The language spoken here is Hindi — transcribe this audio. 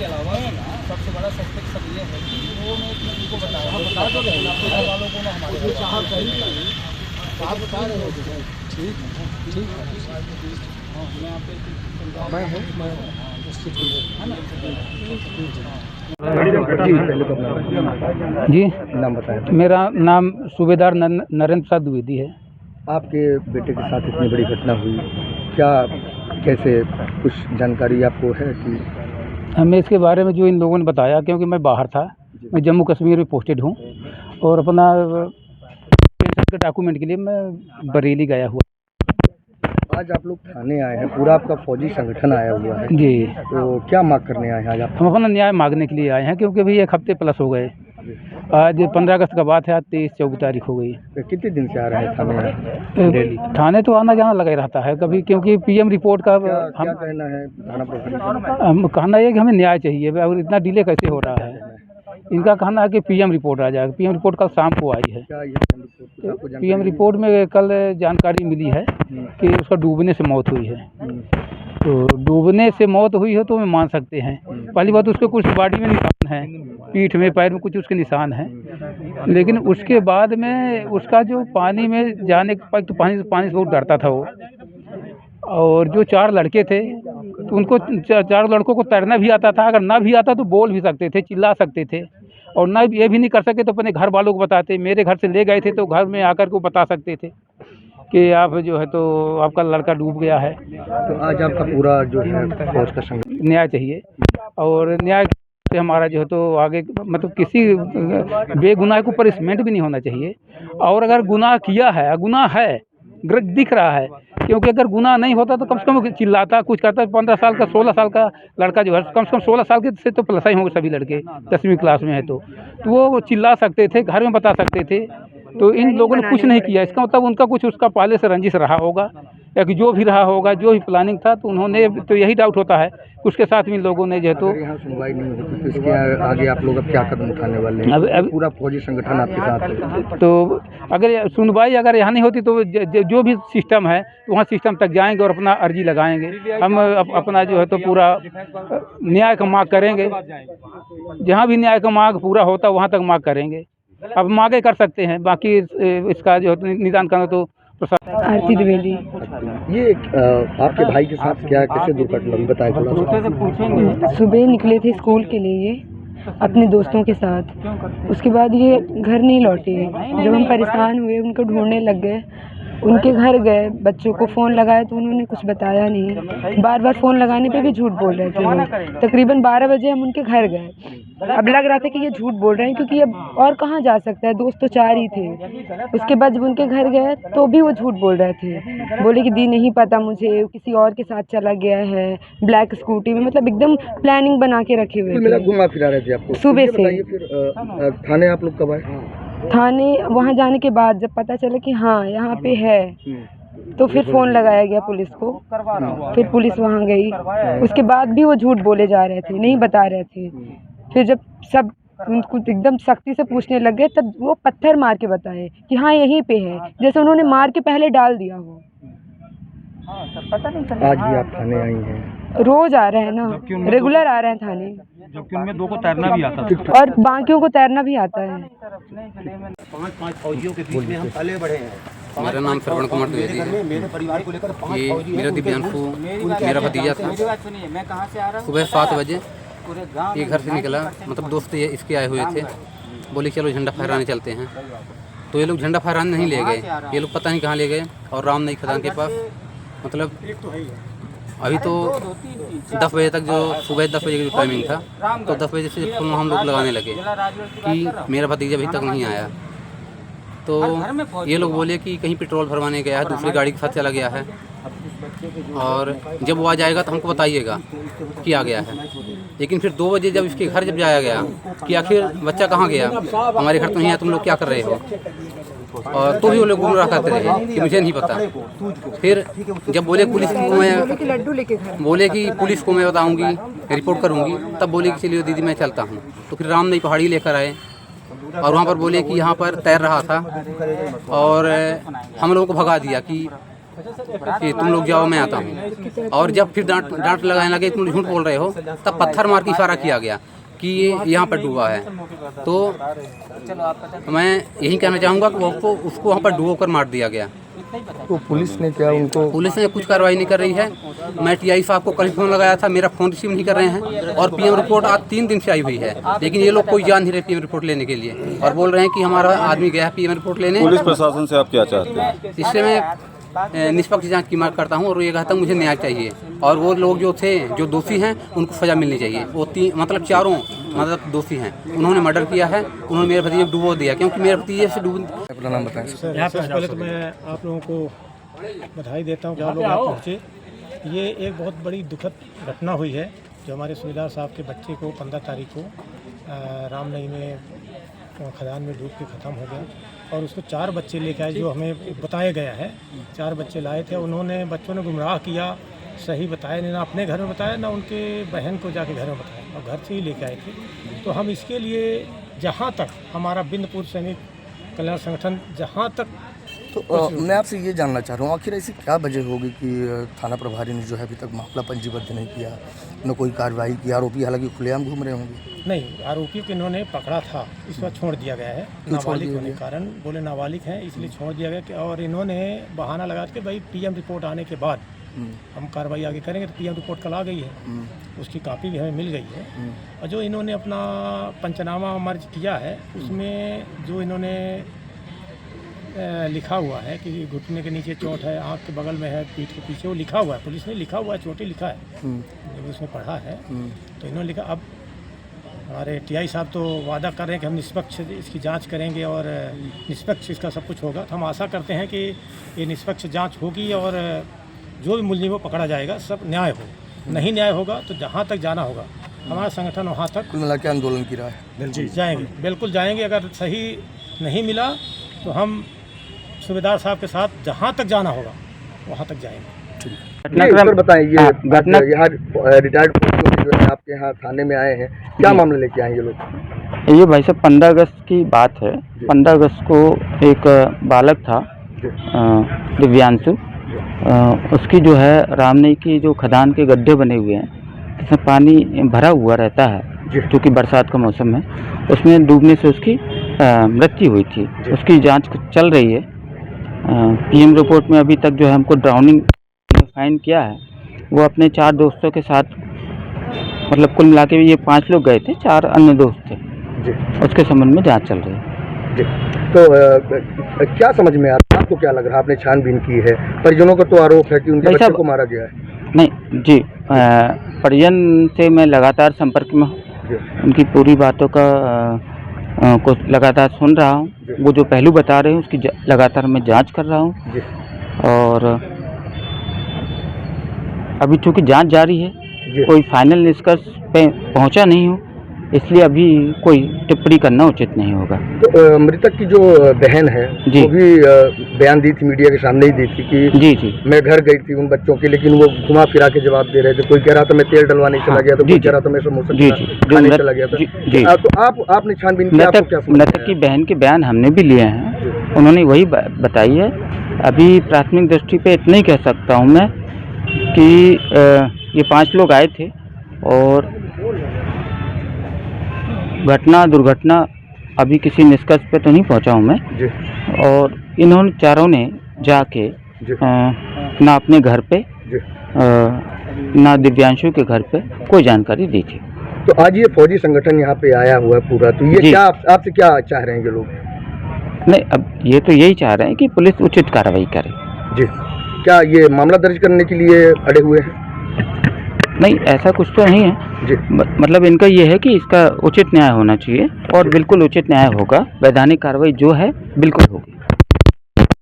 के अलावा सबसे बड़ा सस्पेक्ट सब ये है कि वो मैं उनको बता तो रहे घर वालों को ना हमारे बता रहे हो। ठीक हाँ मैं आप मैं हूँ जी नाम बताएं। मेरा नाम सूबेदार नरेंद्र प्रसाद द्विवेदी है। आपके बेटे के साथ इतनी बड़ी घटना हुई, क्या कैसे कुछ जानकारी आपको है कि? हमें इसके बारे में जो इन लोगों ने बताया, क्योंकि मैं बाहर था, मैं जम्मू कश्मीर में पोस्टेड हूँ और अपना पेंशन के डॉक्यूमेंट के लिए मैं बरेली गया हुआ। आज आप लोग थाने आए हैं, पूरा आपका फौजी संगठन आया हुआ है जी, तो क्या मांग करने आए हैं आज आप? हम अपना न्याय मांगने के लिए आए हैं, क्योंकि भाई 1 हफ्ते प्लस हो गए। आज 15 अगस्त का बात है, आज 23-24 तारीख हो गई। तो कितने दिन से आ रहे हैं थाने डेली? थाने तो आना जाना लगा ही रहता है कभी, क्योंकि पीएम रिपोर्ट का क्या कहना है थाना प्रभारी? हम कहना है कि हमें न्याय चाहिए और इतना डिले कैसे हो रहा है। इनका कहना है कि पीएम रिपोर्ट आ जाएगा। पीएम रिपोर्ट कल शाम को आई है। क्या ये आपको जानकारी पीएम रिपोर्ट में कल जानकारी मिली है कि उसका डूबने से मौत हुई है। तो डूबने से मौत हुई है तो हमें मान सकते हैं। पहली बात, उसके कुछ बॉडी में निशान हैं, पीठ में पैर में कुछ उसके निशान हैं, लेकिन उसके बाद में उसका जो पानी में जाने के बाद तो पानी से बहुत डरता था वो। और जो 4 लड़के थे तो उनको 4 लड़कों को तैरना भी आता था। अगर ना भी आता तो बोल भी सकते थे, चिल्ला सकते थे, और ना ये भी नहीं कर सके तो अपने घर वालों को बताते। मेरे घर से ले गए थे तो घर में आकर को बता सकते थे कि आप जो है तो आपका लड़का डूब गया है। तो आज आपका पूरा जो है फौज का संगठन न्याय चाहिए, और न्याय से हमारा जो है तो आगे मतलब किसी बेगुनाह को पनिशमेंट भी नहीं होना चाहिए। और अगर गुनाह किया है, गुनाह है दिख रहा है, क्योंकि अगर गुनाह नहीं होता तो कम से कम चिल्लाता, कुछ करता। 15 साल का 16 साल का लड़का जो है, कम से कम 16 साल के से तो प्लस ही होंगे सभी लड़के, 10वीं क्लास में है तो वो चिल्ला सकते थे, घर में बता सकते थे। तो इन लोगों ने कुछ नहीं किया। इसका मतलब उनका कुछ उसका पहले से रंजिश रहा होगा, या कि जो भी रहा होगा, जो भी प्लानिंग था, तो उन्होंने तो यही डाउट होता है उसके साथ में इन लोगों ने जो है तो अगर यहाँ सुनवाई नहीं होती तो इसके आगे आप लोग अब क्या कदम उठाने वाले हैं? अब पूरा फौजी संगठन आपके साथ है। तो अगर सुनवाई अगर यहाँ नहीं होती तो जो भी सिस्टम है तो वहाँ सिस्टम तक जाएंगे और अपना अर्जी लगाएंगे। हम अपना जो है तो पूरा न्याय का मांग करेंगे। जहाँ भी न्याय का मांग पूरा होता वहाँ तक मांग करेंगे। अब मांगे कर सकते हैं, बाकी इसका जो है निदान करना तो आरती द्विवेदी। ये आपके भाई के साथ क्या कैसे दुर्घटना हुई, बताएं थोड़ा सा। सुबह निकले थे स्कूल के लिए अपने दोस्तों के साथ, उसके बाद ये घर नहीं लौटे। जब हम परेशान हुए, उनको ढूंढने लग गए, उनके घर गए, बच्चों को फ़ोन लगाया तो उन्होंने कुछ बताया नहीं। बार बार फ़ोन लगाने पे भी झूठ बोल रहे थे वो। तकरीबन 12 बजे हम उनके घर गए। अब लग रहा था कि ये झूठ बोल रहे हैं, क्योंकि अब और कहाँ जा सकता है, दोस्त तो 4 ही थे। उसके बाद जब उनके घर गए तो भी वो झूठ बोल रहे थे। बोले कि दी नहीं पता मुझे, किसी और के साथ चला गया है ब्लैक स्कूटी में, मतलब एकदम प्लानिंग बना के रखे हुए मेरा थे। घुमा फिरा रहे थे आपको सुबह से। बताइए फिर थाने आप लोग कब आए? थाने वहाँ जाने के बाद जब पता चला कि हाँ यहाँ पे है, तो फिर फ़ोन लगाया गया पुलिस को। फिर पुलिस वहाँ गई, उसके बाद भी वो झूठ बोले जा रहे थे, नहीं बता रहे थे। फिर जब सब उनको एकदम सख्ती से पूछने लग गए, तब वो पत्थर मार के बताए कि हाँ यहीं पे है, जैसे उन्होंने मार के पहले डाल दिया हो। आज भी आप थाने आई हैं? रोज आ रहे हैं ना, रेगुलर आ रहे हैं थाने, जबकि उनमें 2 को तैरना भी आता और बाकियों को तैरना भी आता है। 5 फौजियों के बीच में हम पले बढ़े हैं। मेरा नाम श्रवण कुमार द्विवेदी है। मेरे परिवार को लेकर 5 ये मेरा दिव्यांशु मेरा भतीजा था। सुबह 7 बजे ये घर से निकला, मतलब दोस्त ये इसके आए हुए थे, बोले चलो झंडा फहराने चलते हैं। तो ये लोग झंडा फहराने नहीं ले गए, ये लोग पता नहीं कहाँ ले गए। और राम नई खदान के पास, मतलब अभी तो 10 बजे तक, जो सुबह 10 बजे की जो टाइमिंग था, तो 10 बजे से फोन हम लोग लगाने लगे कि मेरा भतीजा अभी तक नहीं आया। तो ये लोग बोले कि कहीं पेट्रोल भरवाने गया है, दूसरी गाड़ी के साथ चला गया है, और जब वो आ जाएगा तो हमको बताइएगा कि आ गया है। लेकिन फिर 2 बजे जब इसके घर जब जाया गया कि आखिर बच्चा कहाँ गया, हमारे घर तो नहीं है, तुम लोग क्या कर रहे हो, और तो भी वो लोग गुमराह करते रहे कि मुझे नहीं पता। फिर जब बोले पुलिस को मैं बोले कि पुलिस को मैं बताऊंगी, रिपोर्ट करूंगी, तब बोले कि चलिए दीदी मैं चलता हूं। तो फिर राम नई पहाड़ी लेकर आए और वहाँ पर बोले कि यहाँ पर तैर रहा था, और हम लोगों को भगा दिया कि कि तुम लोग जाओ मैं आता हूँ। और जब फिर डांट लगाने लगे तुम झूठ बोल रहे हो, तब पत्थर मार के इशारा किया गया कि ये यहाँ पर डूबा है। तो मैं यही कहना चाहूँगा कि उसको वहाँ पर डूबो कर मार दिया गया। तो पुलिस ने क्या उनको पुलिस ने कुछ कार्रवाई नहीं कर रही है। मैं टीआई साहब को कल फोन लगाया था, मेरा फ़ोन रिसीव नहीं कर रहे हैं। और पीएम रिपोर्ट आज 3 दिन से आई हुई है, लेकिन ये लोग कोई जान नहीं रहे पीएम रिपोर्ट लेने के लिए, और बोल रहे हैं कि हमारा आदमी गया है पीएम रिपोर्ट लेने। पुलिस प्रशासन से आप क्या चाहते हैं? इससे मैं निष्पक्ष जांच की मांग करता हूं और ये कहता हूं मुझे न्याय चाहिए, और वो लोग जो थे जो दोषी हैं उनको सज़ा मिलनी चाहिए। वो मतलब चारों मतलब दोषी हैं, उन्होंने मर्डर किया है, उन्होंने मेरे भतीजे को डुबो दिया, क्योंकि मेरे भतीजे से डूब। अपना नाम बताएं सर। यहाँ सबसे पहले तो मैं आप लोगों को बधाई देता हूँ कि आप लोग यहाँ पहुँचे। ये एक बहुत बड़ी दुखद घटना हुई है जो हमारे सूबेदार साहब के बच्चे को 15 तारीख को रामनई में खदान में डूब के ख़त्म हो गया, और उसको 4 बच्चे लेके आए जो हमें बताया गया है। 4 बच्चे लाए थे, उन्होंने बच्चों ने गुमराह किया, सही बताया नहीं, ना अपने घर में बताया ना उनके बहन को जाके घर में बताया, और घर से ही लेके आए थे। तो हम इसके लिए जहाँ तक हमारा बिंदपुर सैनिक कल्याण संगठन जहाँ तक तो मैं आपसे ये जानना चाह रहा हूँ, आखिर ऐसी क्या वजह होगी कि थाना प्रभारी ने जो है अभी तक मामला पंजीबद्ध नहीं किया, न कोई कार्रवाई की? आरोपी हालांकि खुलेआम घूम रहे होंगे। नहीं, आरोपियों को इन्होंने पकड़ा था, इस बार छोड़ दिया गया है। नाबालिग होने के कारण बोले नाबालिग हैं इसलिए छोड़ दिया गया कि, और इन्होंने बहाना लगा के भाई पीएम रिपोर्ट आने के बाद हम कार्रवाई आगे करेंगे। तो पीएम रिपोर्ट कल आ गई है, उसकी कापी भी हमें मिल गई है। और जो इन्होंने अपना पंचनामा मर्ज किया है उसमें जो इन्होंने लिखा हुआ है कि घुटने के नीचे चोट है, आँख के बगल में है, पीठ के पीछे, वो लिखा हुआ है, पुलिस ने लिखा हुआ है, चोटी लिखा है, जब उसमें पढ़ा है तो इन्होंने लिखा। अब हमारे टीआई साहब तो वादा कर रहे हैं कि हम निष्पक्ष इसकी जांच करेंगे और निष्पक्ष इसका सब कुछ होगा। तो हम आशा करते हैं कि ये निष्पक्ष जांच होगी और जो भी मुलजिम को पकड़ा जाएगा सब न्याय हो। नहीं न्याय होगा तो जहाँ तक जाना होगा हमारा संगठन वहाँ तक कुल मिला के आंदोलन की राह है। जाएंगे, बिल्कुल जाएंगे। अगर सही नहीं मिला तो हम सूबेदार साहब के साथ जहाँ तक जाना होगा वहाँ तक जाएंगे। सर बताएं, ये घटना यहाँ रिटायर्ड पुलिस जो है आपके यहाँ थाने में आए हैं, क्या मामले लेके आए ये लोग? ये भाई साहब 15 अगस्त की बात है। 15 अगस्त को एक बालक था दिव्यांशु, उसकी जो है रामनई की जो खदान के गड्ढे बने हुए हैं जिसमें पानी भरा हुआ रहता है क्योंकि बरसात का मौसम है, उसमें डूबने से उसकी मृत्यु हुई थी। उसकी जांच चल रही है। पीएम रिपोर्ट में अभी तक जो है हमको ड्राउनिंग फाइन किया है। वो अपने 4 दोस्तों के साथ, मतलब कुल मिला के ये 5 लोग गए थे, 4 अन्य दोस्त थे, उसके संबंध में जांच चल रही है। तो क्या समझ में आ रहा है, आपको क्या लग रहा है? आपने छानबीन की है, परिजनों का तो आरोप है कि उनके बच्चे को मारा गया है। नहीं जी, परिजन से मैं लगातार संपर्क में हूँ, उनकी पूरी बातों का को लगातार सुन रहा हूँ। वो जो पहलू बता रहे हैं उसकी लगातार मैं जांच कर रहा हूँ, और अभी चूँकि जांच जारी है, कोई फाइनल निष्कर्ष पे पहुँचा नहीं हूँ, इसलिए अभी कोई टिप्पणी करना उचित नहीं होगा। तो मृतक की जो बहन है वो भी बयान दी थी, मीडिया के सामने ही दी थी कि जी मैं घर गई थी उन बच्चों के, लेकिन वो घुमा फिरा के जवाब दे रहे थे। कोई कह रहा था मैं तेल डलवाने चला गया, तो कोई कह रहा था मैं समोसा खाने चला गया था। तो आपने छानबीन की, आपको क्या समझ? मृतक की बहन के बयान हमने भी लिए हैं, उन्होंने वही बताई है। अभी प्राथमिक दृष्टि पे इतना ही कह सकता हूँ मैं कि ये 5 लोग आए थे और दुर्घटना अभी किसी निष्कर्ष पे तो नहीं पहुंचा हूं मैं, और इन्होंने चारों ने जाके ना अपने घर पे ना दिव्यांशु के घर पे कोई जानकारी दी थी। तो आज ये फौजी संगठन यहाँ पे आया हुआ है पूरा, तो ये क्या आपसे क्या चाह रहे हैं ये लोग? नहीं, अब ये तो यही चाह रहे हैं कि पुलिस उचित कार्रवाई करे। जी, क्या ये मामला दर्ज करने के लिए अड़े हुए हैं? नहीं, ऐसा कुछ तो नहीं है जी। मतलब इनका ये है कि इसका उचित न्याय होना चाहिए, और बिल्कुल उचित न्याय होगा। वैधानिक कार्रवाई जो है बिल्कुल होगी।